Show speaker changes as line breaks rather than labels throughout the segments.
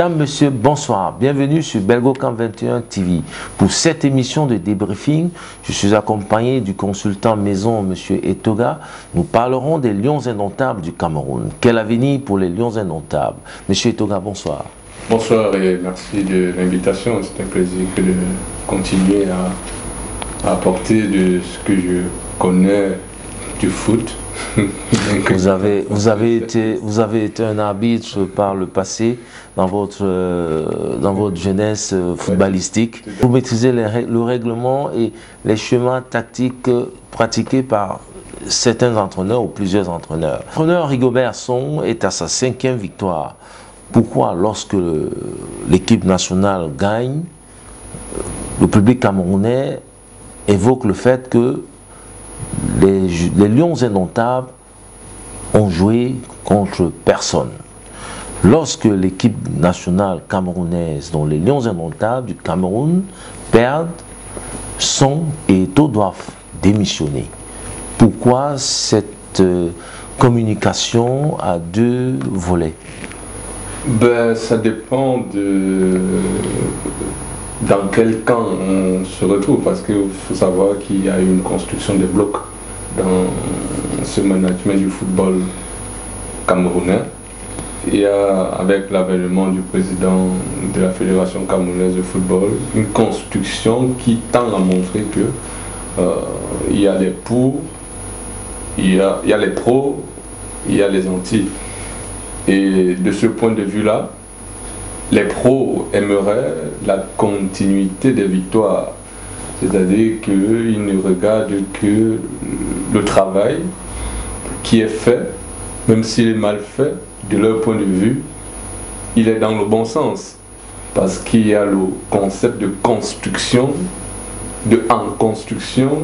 Mesdames, Messieurs, bonsoir. Bienvenue sur Belgocamp 21 TV. Pour cette émission de débriefing, je suis accompagné du consultant maison, M. Etoga. Nous parlerons des Lions indomptables du Cameroun. Quel avenir pour les Lions indomptables? M. Etoga, bonsoir.
Bonsoir et merci de l'invitation. C'est un plaisir que de continuer à apporter de ce que je connais du foot.
Vous avez été un arbitre par le passé dans votre jeunesse footballistique. Vous maîtrisez le règlement et les schémas tactiques pratiqués par certains entraîneurs ou plusieurs entraîneurs. L'entraîneur Rigobert Song est à sa 5e victoire. Pourquoi, lorsque l'équipe nationale gagne, le public camerounais évoque le fait que les Lions indomptables ont joué contre personne? Lorsque l'équipe nationale camerounaise, dont les Lions indomptables du Cameroun, perdent, Song et Eto'o doivent démissionner. Pourquoi cette communication à deux volets?
Ben, ça dépend de dans quel camp on se retrouve, parce qu'il faut savoir qu'il y a une construction des blocs dans ce management du football camerounais. Il y a, avec l'avènement du président de la Fédération camerounaise de football, une construction qui tend à montrer que il y a les pour, il y a les pros, il y a les anti. Et de ce point de vue-là, les pros aimeraient la continuité des victoires. C'est-à-dire qu'ils ne regardent que le travail qui est fait, même s'il est mal fait, de leur point de vue, il est dans le bon sens. Parce qu'il y a le concept de construction, en construction,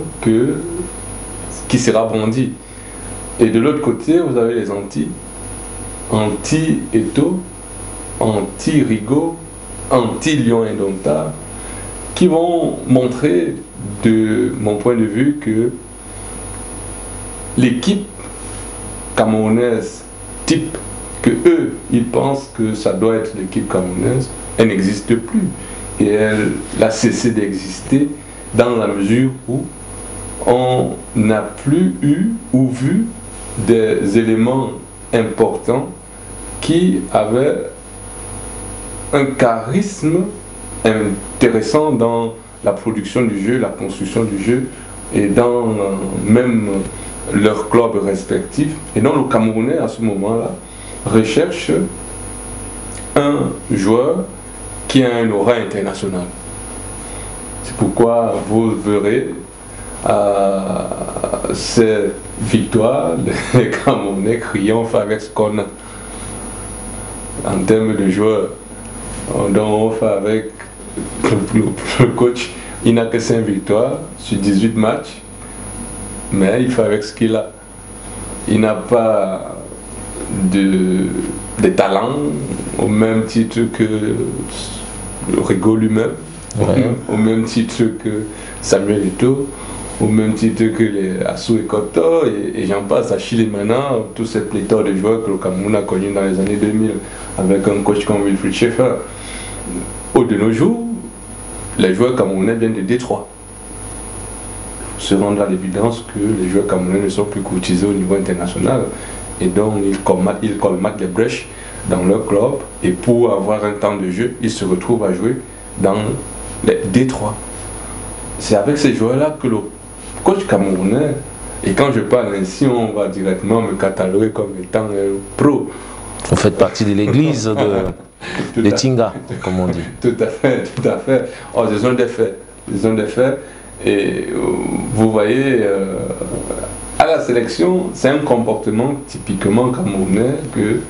qui sera brandi. Et de l'autre côté, vous avez les anti-Eto'o, anti-Rigo, anti-Lion indomptable, qui vont montrer, de mon point de vue, que l'équipe camerounaise type que eux, ils pensent que ça doit être l'équipe camerounaise, elle n'existe plus. Et elle a cessé d'exister dans la mesure où on n'a plus eu ou vu des éléments importants qui avaient un charisme intéressant dans la production du jeu, la construction du jeu et dans même leurs clubs respectifs. Et donc le Camerounais à ce moment-là recherche un joueur qui a un aura international. C'est pourquoi vous verrez ces victoires, les Camerounais triomphent avec ce qu'on a en termes de joueurs. Donc on fait avec le coach, il n'a que 5 victoires sur 18 matchs, mais il fait avec ce qu'il a. Il n'a pas de talent au même titre que Rigo lui-même, au même titre que Samuel Eto'o, au même titre que les Assou et Koto, et j'en passe, à Chili maintenant, toute cette pléthore de joueurs que le Cameroun a connu dans les années 2000, avec un coach comme Wilfried Schaeffer. De nos jours, les joueurs camerounais viennent de Détroit. Il faut se rendre à l'évidence que les joueurs camerounais ne sont plus courtisés au niveau international, et donc ils colmatent les brèches dans leur club, et pour avoir un temps de jeu, ils se retrouvent à jouer dans les Détroit. C'est avec ces joueurs-là que le coach camerounais, et quand je parle ainsi, on va directement me cataloguer comme étant pro.
Vous faites partie de l'église de Tinga, comme on dit.
Tout à fait, tout à fait. Oh, ce sont des faits. Ce sont des faits. Et vous voyez, à la sélection, c'est un comportement typiquement camerounais que,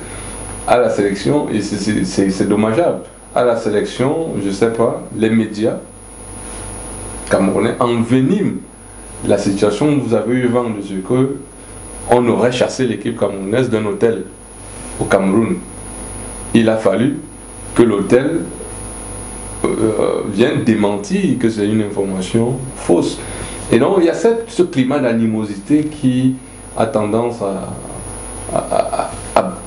à la sélection, et c'est dommageable, à la sélection, je ne sais pas, les médias camerounais enveniment la situation. Vous avez eu vent de ce qu'on aurait chassé l'équipe camerounaise d'un hôtel au Cameroun. Il a fallu que l'hôtel vienne démentir que c'est une information fausse. Et donc il y a ce climat d'animosité qui a tendance à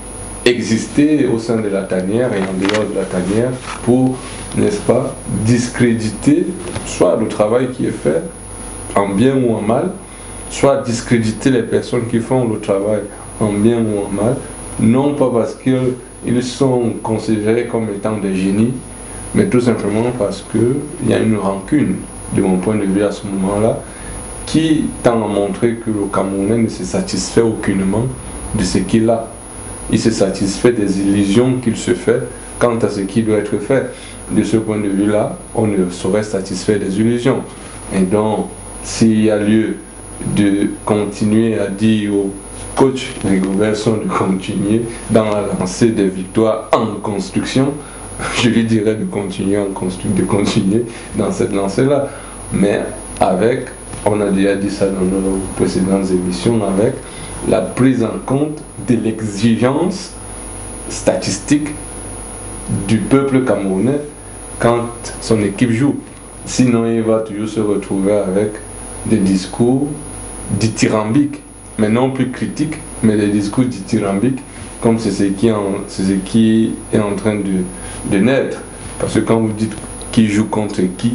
exister au sein de la tanière et en dehors de la tanière pour, n'est-ce pas, discréditer soit le travail qui est fait, en bien ou en mal, soit discréditer les personnes qui font le travail en bien ou en mal, non pas parce qu'ils sont considérés comme étant des génies, mais tout simplement parce qu'il y a une rancune, de mon point de vue à ce moment-là, qui tend à montrer que le Camerounais ne se satisfait aucunement de ce qu'il a. Il se satisfait des illusions qu'il se fait quant à ce qui doit être fait. De ce point de vue-là, on ne saurait satisfaire des illusions. Et donc, s'il y a lieu de continuer à dire au coach Rigobertson de continuer dans la lancée des victoires en construction, je lui dirais de continuer dans cette lancée-là. Mais avec, on a déjà dit ça dans nos précédentes émissions, avec la prise en compte de l'exigence statistique du peuple camerounais quand son équipe joue. Sinon, il va toujours se retrouver avec des discours dithyrambiques, mais non plus critiques, mais des discours dithyrambiques, comme c'est ce qui est en train de naître. Parce que quand vous dites qui joue contre qui,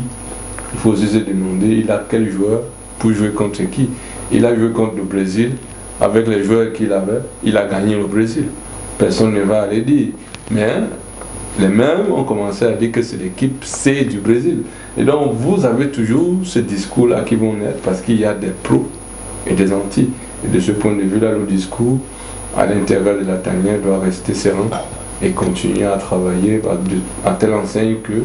il faut aussi se demander, il a quel joueur pour jouer contre qui. Il a joué contre le Brésil, avec les joueurs qu'il avait, il a gagné le Brésil. Personne ne va aller dire. Mais les mêmes ont commencé à dire que c'est l'équipe C du Brésil. Et donc vous avez toujours ce discours-là qui vont naître parce qu'il y a des pros et des anti. Et de ce point de vue-là, le discours à l'intérieur de la tanière doit rester serein et continuer à travailler à telle enseigne que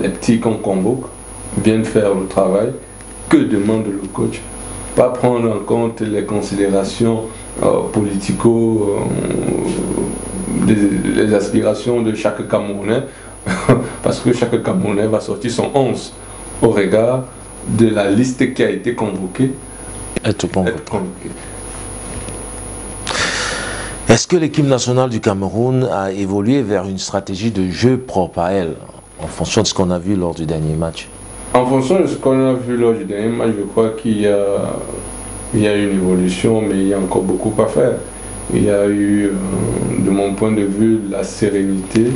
les petits qu'on convoque viennent faire le travail que demande le coach. Pas prendre en compte les considérations politico, les aspirations de chaque Camerounais, parce que chaque Camerounais va sortir son 11 au regard de la liste qui a été convoquée.
Est-ce que l'équipe nationale du Cameroun a évolué vers une stratégie de jeu propre à elle, en fonction de ce qu'on a vu lors du dernier match?
En fonction de ce qu'on a vu lors du dernier match, je crois qu'il y a une évolution, mais il y a encore beaucoup à faire. Il y a eu, de mon point de vue, la sérénité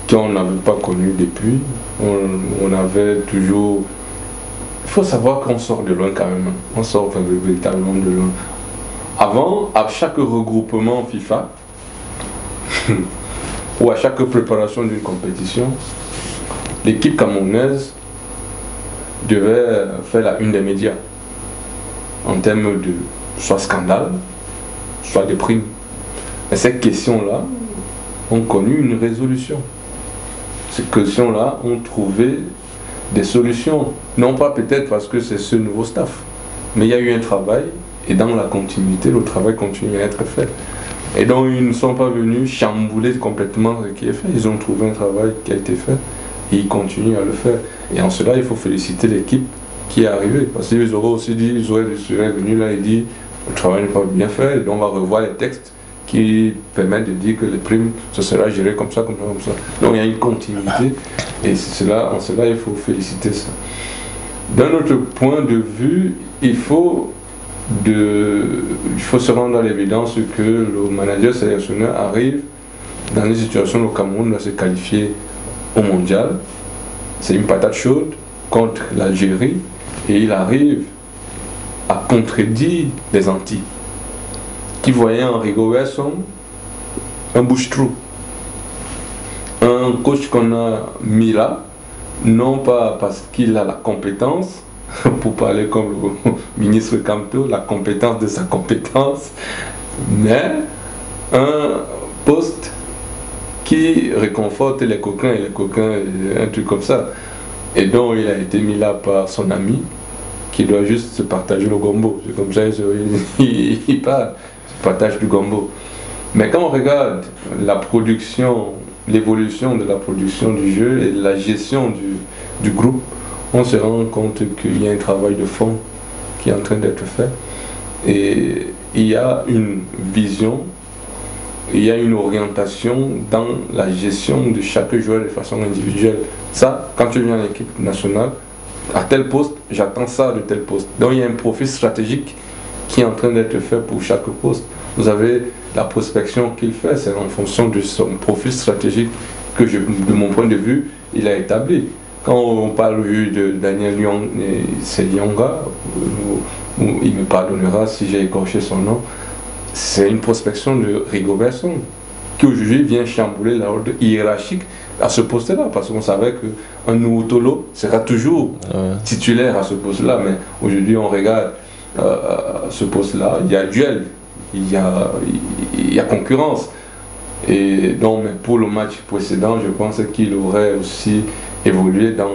qu'on n'avait pas connue depuis. On avait toujours... Il faut savoir qu'on sort de loin quand même. On sort véritablement de loin. Avant, à chaque regroupement FIFA, ou à chaque préparation d'une compétition, l'équipe camerounaise devait faire la une des médias en termes de soit scandale, soit de primes. Et ces questions-là ont connu une résolution. Ces questions-là ont trouvé des solutions. Non pas peut-être parce que c'est ce nouveau staff, mais il y a eu un travail et dans la continuité, le travail continue à être fait. Et donc ils ne sont pas venus chambouler complètement ce qui est fait. Ils ont trouvé un travail qui a été fait et ils continuent à le faire. Et en cela, il faut féliciter l'équipe qui est arrivée. Parce qu'ils auraient aussi dit, ils seraient venus là et dit le travail n'est pas bien fait, et donc on va revoir les textes qui permettent de dire que les primes, ce sera géré comme ça, comme ça, comme ça. Donc il y a une continuité et en cela, il faut féliciter ça. D'un autre point de vue, il faut se rendre à l'évidence que le manager sélectionneur arrive dans une situation où le Cameroun doit se qualifier au mondial. C'est une patate chaude contre l'Algérie et il arrive à contredire les Antilles qui voyaient en Rigobertson un bouche-trou, un coach qu'on a mis là, non pas parce qu'il a la compétence, pour parler comme le ministre Camto, la compétence de sa compétence, mais un poste qui réconforte les coquins, un truc comme ça. Et donc il a été mis là par son ami, qui doit juste se partager le gombo. C'est comme ça il parle, se partage du gombo. Mais quand on regarde la production, l'évolution de la production du jeu et la gestion du groupe, on se rend compte qu'il y a un travail de fond qui est en train d'être fait. Et il y a une vision, il y a une orientation dans la gestion de chaque joueur de façon individuelle. Ça, quand tu viens à l'équipe nationale, à tel poste, j'attends ça de tel poste. Donc il y a un profil stratégique qui est en train d'être fait pour chaque poste. Vous avez la prospection qu'il fait, c'est en fonction de son profil stratégique que, de mon point de vue, il a établi. Quand on parle de Daniel Seyonga, il me pardonnera si j'ai écorché son nom, c'est une prospection de Rigobert Song, qui aujourd'hui vient chambouler l'ordre hiérarchique à ce poste-là, parce qu'on savait qu'un Nuutolo sera toujours titulaire à ce poste-là, mais aujourd'hui on regarde ce poste-là, il y a duel, il y a concurrence. Et donc, mais pour le match précédent, je pense qu'il aurait aussi évolué dans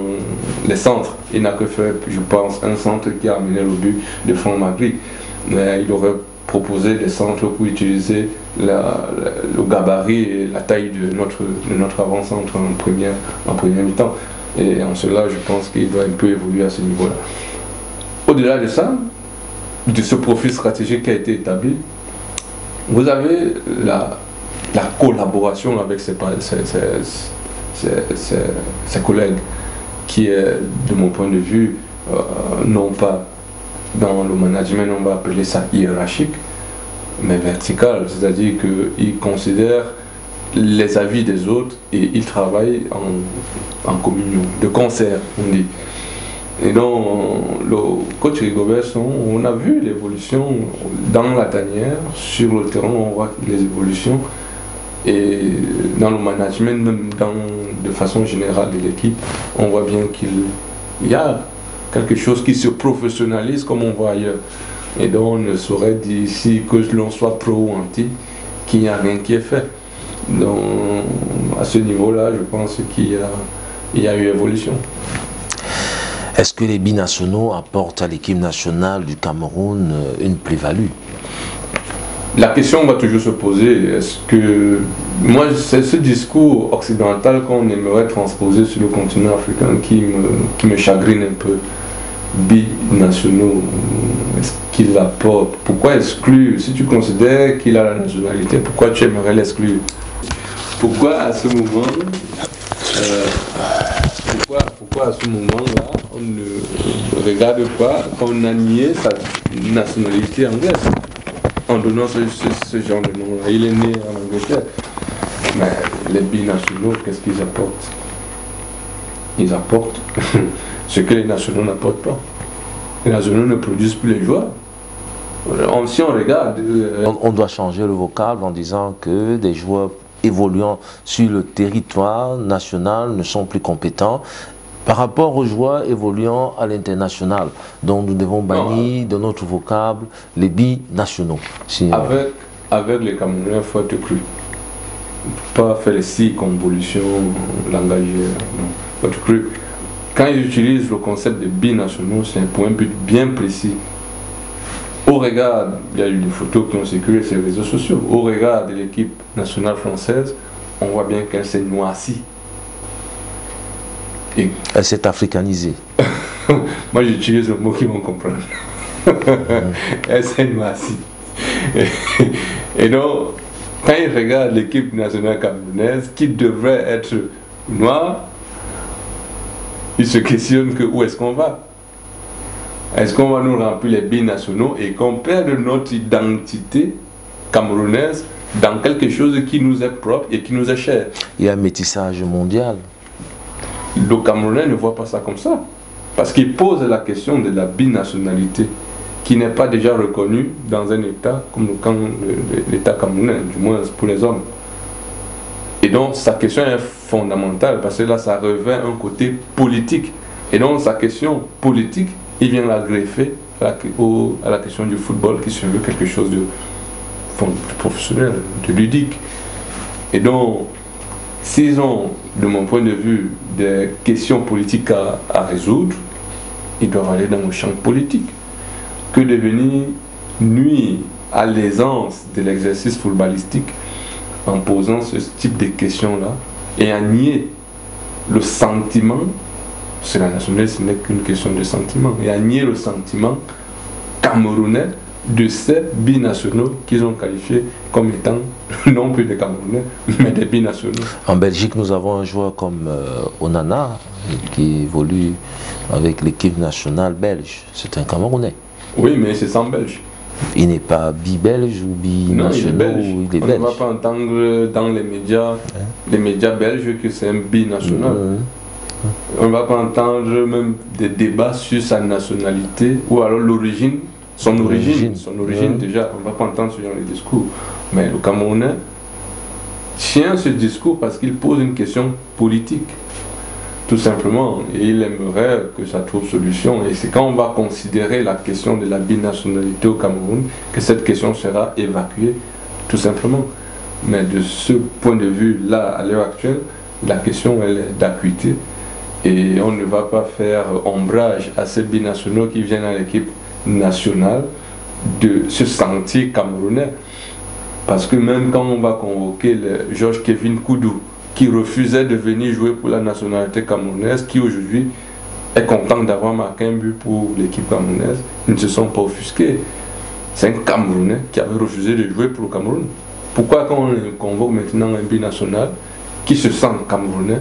les centres. Il n'a que fait, je pense, un centre qui a amené le but de Franck Magri. Mais il aurait proposé des centres pour utiliser le gabarit et la taille de notre avant-centre en première mi-temps. Et en cela, je pense qu'il doit un peu évoluer à ce niveau-là. Au-delà de ça, de ce profil stratégique qui a été établi, vous avez la collaboration avec ses collègues, qui est, de mon point de vue, non pas dans le management, on va appeler ça hiérarchique, mais vertical, c'est-à-dire qu'il considère les avis des autres et il travaille en communion, de concert, on dit. Et donc, le coach Rigobert Song, on a vu l'évolution dans la tanière, sur le terrain, on voit les évolutions. Et dans le management, même de façon générale de l'équipe, on voit bien qu'il y a quelque chose qui se professionnalise comme on voit ailleurs. Et donc on ne saurait dire ici que l'on soit pro ou anti, qu'il n'y a rien qui est fait. Donc à ce niveau-là, je pense qu'il y a eu évolution.
Est-ce que les binationaux apportent à l'équipe nationale du Cameroun une plus-value?
La question va toujours se poser, est-ce que... Moi, c'est ce discours occidental qu'on aimerait transposer sur le continent africain qui me chagrine un peu. Binationaux, est-ce qu'il apporte? Pourquoi exclure? Si tu considères qu'il a la nationalité, pourquoi tu aimerais l'exclure? Pourquoi à ce moment... pourquoi à ce moment-là, on ne regarde pas qu'on a nié sa nationalité anglaise en donnant ce genre de nom. Il est né en Angleterre. Mais les binationaux, qu'est-ce qu'ils apportent? Ils apportent ce que les nationaux n'apportent pas. Les nationaux ne produisent plus les joueurs. Si on regarde...
On doit changer le vocable en disant que des joueurs évoluant sur le territoire national ne sont plus compétents par rapport aux joueurs évoluant à l'international. Donc nous devons bannir de notre vocable les binationaux.
Avec les Camerounais, il faut être cru. Il ne faut pas faire les circonvolutions langagières. Il faut être cru. Quand ils utilisent le concept de binationaux, c'est pour un but bien précis. Au regard, il y a eu des photos qui ont circulé sur les réseaux sociaux, au regard de l'équipe nationale française, on voit bien qu'elle s'est noircie.
Elle s'est africanisée.
Moi j'utilise le mot qu'ils vont comprendre. Elle s'est noircie. Et donc, quand ils regardent l'équipe nationale camerounaise, qui devrait être noire, ils se questionnent que où est-ce qu'on va? Est-ce qu'on va nous remplir les binationaux et qu'on perde notre identité camerounaise dans quelque chose qui nous est propre et qui nous est cher?
Il y a un métissage mondial.
Le Camerounais ne voit pas ça comme ça. Parce qu'il pose la question de la binationalité qui n'est pas déjà reconnue dans un État comme l'État camerounais, du moins pour les hommes. Et donc sa question est fondamentale parce que là ça revêt un côté politique. Et donc sa question politique, il vient la greffer à la question du football qui se veut quelque chose de professionnel, de ludique. Et donc, s'ils ont, de mon point de vue, des questions politiques à résoudre, ils doivent aller dans le champ politique. Que de venir nuire à l'aisance de l'exercice footballistique en posant ce type de questions-là et à nier le sentiment. C'est la nationalité, ce n'est qu'une question de sentiment. Et à nier le sentiment camerounais de ces binationaux qu'ils ont qualifiés comme étant non plus des Camerounais, mais des binationaux.
En Belgique, nous avons un joueur comme Onana qui évolue avec l'équipe nationale belge. C'est un Camerounais.
Oui, mais c'est sans Belge.
Il n'est pas bi-belge ou binational,
il est belge. On ne va pas entendre dans les médias belges que c'est un binational. On ne va pas entendre même des débats sur sa nationalité ou alors l'origine, son origine déjà. On ne va pas entendre ce genre de discours. Mais le Camerounais tient ce discours parce qu'il pose une question politique. Tout simplement, et il aimerait que ça trouve solution. Et c'est quand on va considérer la question de la binationalité au Cameroun que cette question sera évacuée, tout simplement. Mais de ce point de vue-là, à l'heure actuelle, la question elle est d'acuité. Et on ne va pas faire ombrage à ces binationaux qui viennent à l'équipe nationale de se sentir camerounais. Parce que même quand on va convoquer le Georges Kevin Koudou, qui refusait de venir jouer pour la nationalité camerounaise, qui aujourd'hui est content d'avoir marqué un but pour l'équipe camerounaise, ils ne se sont pas offusqués. C'est un Camerounais qui avait refusé de jouer pour le Cameroun. Pourquoi quand on convoque maintenant un binational qui se sent camerounais,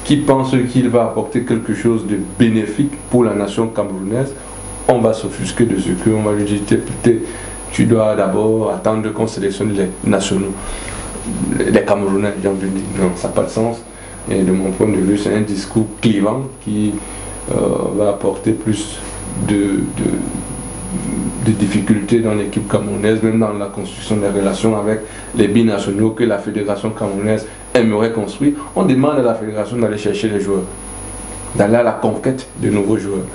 qui pense qu'il va apporter quelque chose de bénéfique pour la nation camerounaise, on va s'offusquer de ce qu'on va lui dire, tu dois d'abord attendre qu'on sélectionne les nationaux. Les Camerounais, j'ai envie de dire, non, ça n'a pas de sens. Et de mon point de vue, c'est un discours clivant qui va apporter plus de difficultés dans l'équipe camerounaise, même dans la construction des relations avec les binationaux que la fédération camerounaise aimerait construire. On demande à la fédération d'aller chercher les joueurs, d'aller à la conquête de nouveaux joueurs.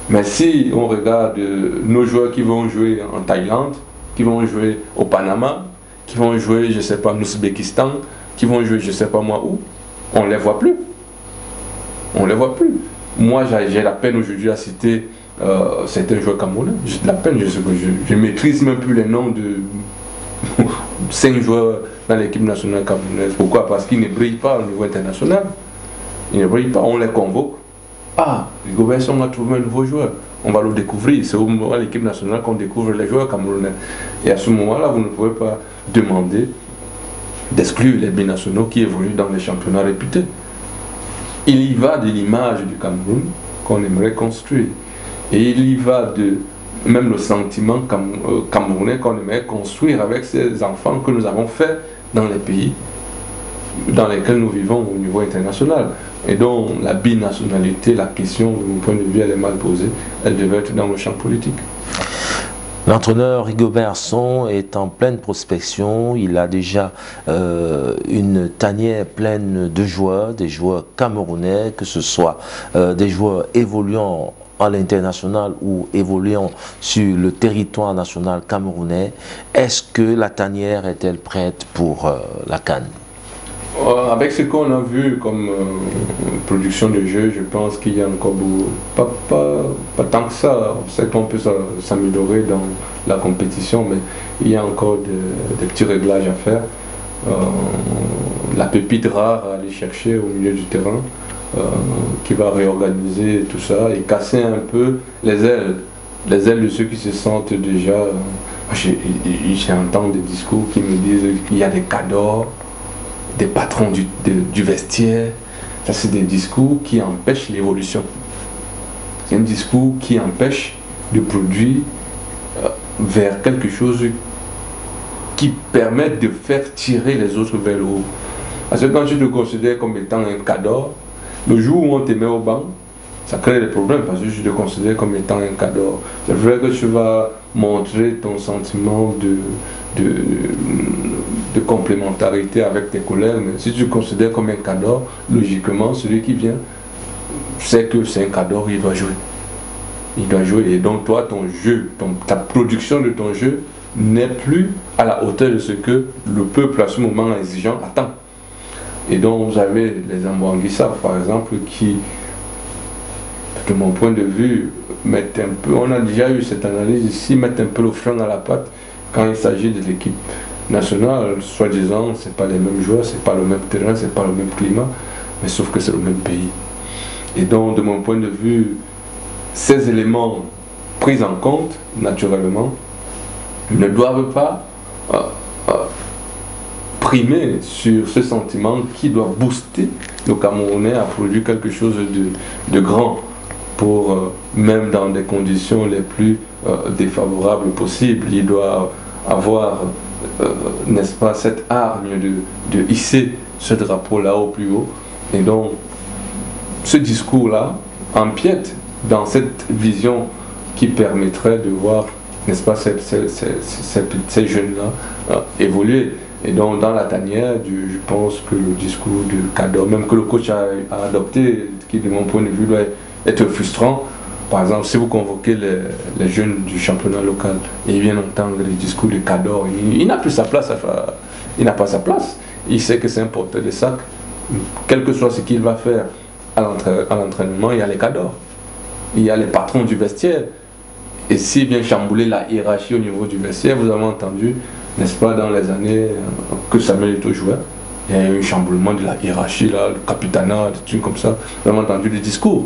Mais si on regarde nos joueurs qui vont jouer en Thaïlande, qui vont jouer au Panama, qui vont jouer, je ne sais pas, en Ouzbékistan, qui vont jouer, je ne sais pas moi où, on ne les voit plus. On ne les voit plus. Moi, j'ai la peine aujourd'hui à citer certains joueurs camerounais. J'ai de la peine, je ne maîtrise même plus les noms de 5 joueurs dans l'équipe nationale camerounaise. Pourquoi? Parce qu'ils ne brillent pas au niveau international. Ils ne brillent pas, on les convoque. Ah, Rigobert, on a trouvé un nouveau joueur. On va le découvrir. C'est au moment de l'équipe nationale qu'on découvre les joueurs camerounais. Et à ce moment-là, vous ne pouvez pas demander d'exclure les binationaux qui évoluent dans les championnats réputés. Il y va de l'image du Cameroun qu'on aimerait construire. Et il y va de même le sentiment camerounais qu'on aimerait construire avec ces enfants que nous avons faits dans les pays dans lesquels nous vivons au niveau international. Et donc la binationalité, la question, de mon point de vue, elle est mal posée. Elle devait être dans le champ politique.
L'entraîneur Rigobert Song est en pleine prospection. Il a déjà une tanière pleine de joueurs, des joueurs camerounais, que ce soit des joueurs évoluant à l'international ou évoluant sur le territoire national camerounais. Est-ce que la tanière est-elle prête pour la CAN?
Avec ce qu'on a vu comme production de jeu, je pense qu'il y a encore pas tant que ça. On sait qu'on peut s'améliorer dans la compétition, mais il y a encore des petits réglages à faire. La pépite rare à aller chercher au milieu du terrain, qui va réorganiser tout ça et casser un peu les ailes de ceux qui se sentent déjà. J'entends des discours qui me disent qu'il y a des cadors, des patrons du vestiaire. Ça, c'est des discours qui empêchent l'évolution. C'est un discours qui empêche de produire vers quelque chose qui permet de faire tirer les autres vers le haut. Parce que quand tu te considères comme étant un cador, le jour où on te met au banc, ça crée des problèmes parce que tu te considères comme étant un cador. C'est vrai que tu vas montrer ton sentiment de complémentarité avec tes collègues, mais si tu te considères comme un cador, logiquement, celui qui vient sait que c'est un cador, il doit jouer. Il doit jouer, et donc toi, ton jeu, ta production de ton jeu n'est plus à la hauteur de ce que le peuple à ce moment exigeant attend. Et donc vous avez les Ambouanguissa, par exemple, qui, de mon point de vue, mettent un peu, on a déjà eu cette analyse ici, mettent un peu le frein à la patte quand il s'agit de l'équipe nationale, soi-disant, c'est pas les mêmes joueurs, c'est pas le même terrain, c'est pas le même climat, mais sauf que c'est le même pays. Et donc, de mon point de vue, ces éléments pris en compte, naturellement, ne doivent pas primer sur ce sentiment qui doit booster le Camerounais à produire quelque chose de grand. pour, même dans des conditions les plus défavorables possibles, il doit avoir, n'est-ce pas, cette hargne de hisser ce drapeau-là au plus haut. Et donc, ce discours-là empiète dans cette vision qui permettrait de voir, n'est-ce pas, ces jeunes-là évoluer. Et donc, dans la tanière, je pense que le discours de Kador, même que le coach a adopté, qui de mon point de vue doit être frustrant. Par exemple, si vous convoquez les jeunes du championnat local et ils viennent entendre les discours de Kador, il n'a plus sa place, il n'a pas sa place. Il sait que c'est un porteur de sac. Quel que soit ce qu'il va faire à l'entraînement, il y a les Kador. Il y a les patrons du vestiaire. Et s'il vient chambouler la hiérarchie au niveau du vestiaire, vous avez entendu, n'est-ce pas, dans les années que Samuel Eto'o jouait, il y a eu un chamboulement de la hiérarchie, là, le capitanat, des trucs comme ça. Vous avez entendu des discours.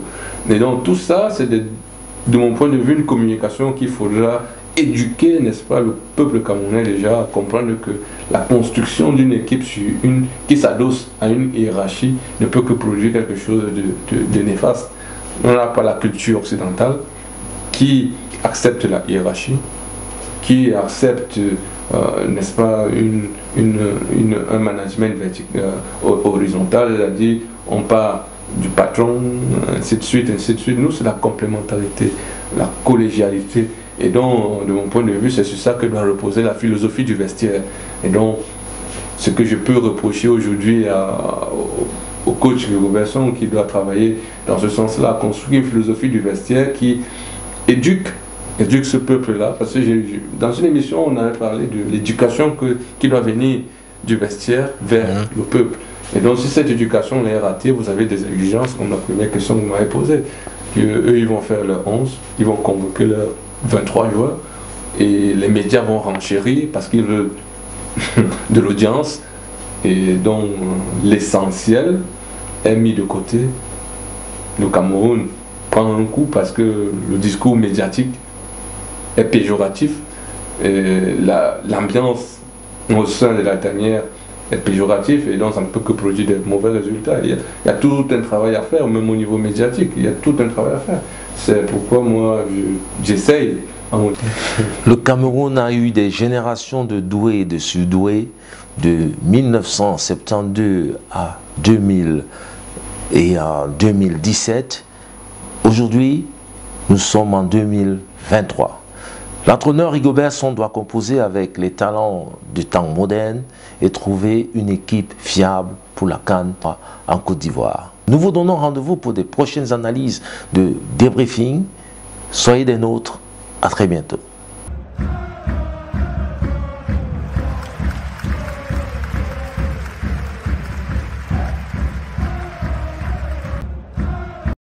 Et donc tout ça, c'est de mon point de vue une communication qu'il faudra éduquer, n'est-ce pas, le peuple camerounais déjà à comprendre que la construction d'une équipe qui s'adosse à une hiérarchie ne peut que produire quelque chose de néfaste. On n'a pas la culture occidentale qui accepte la hiérarchie, qui accepte, n'est-ce pas, un management horizontal, c'est-à-dire on part du patron, ainsi de suite, ainsi de suite. Nous, c'est la complémentarité, la collégialité. Et donc, de mon point de vue, c'est sur ça que doit reposer la philosophie du vestiaire. Et donc, ce que je peux reprocher aujourd'hui au coach Robertson, qui doit travailler dans ce sens-là, construire une philosophie du vestiaire qui éduque ce peuple-là. Parce que dans une émission, on avait parlé de l'éducation qui doit venir du vestiaire vers le peuple. Et donc, si cette éducation est ratée, vous avez des exigences, comme la première question que vous m'avez posée. Eux, ils vont faire leur 11, ils vont convoquer leurs 23 joueurs, et les médias vont renchérir parce qu'ils veulent de l'audience. Et donc, l'essentiel est mis de côté. Le Cameroun prend un coup parce que le discours médiatique est péjoratif. Et l'ambiance au sein de la tanière est péjoratif, et donc ça ne peut que produire de mauvais résultats. Il y a tout un travail à faire, même au niveau médiatique, il y a tout un travail à faire. C'est pourquoi moi j'essaye.
Le Cameroun a eu des générations de doués et de surdoués de 1972 à 2000 et à 2017. Aujourd'hui, nous sommes en 2023. L'entraîneur Rigobertson doit composer avec les talents du temps moderne et trouver une équipe fiable pour la CAN en Côte d'Ivoire. Nous vous donnons rendez-vous pour des prochaines analyses de débriefing. Soyez des nôtres. À très bientôt.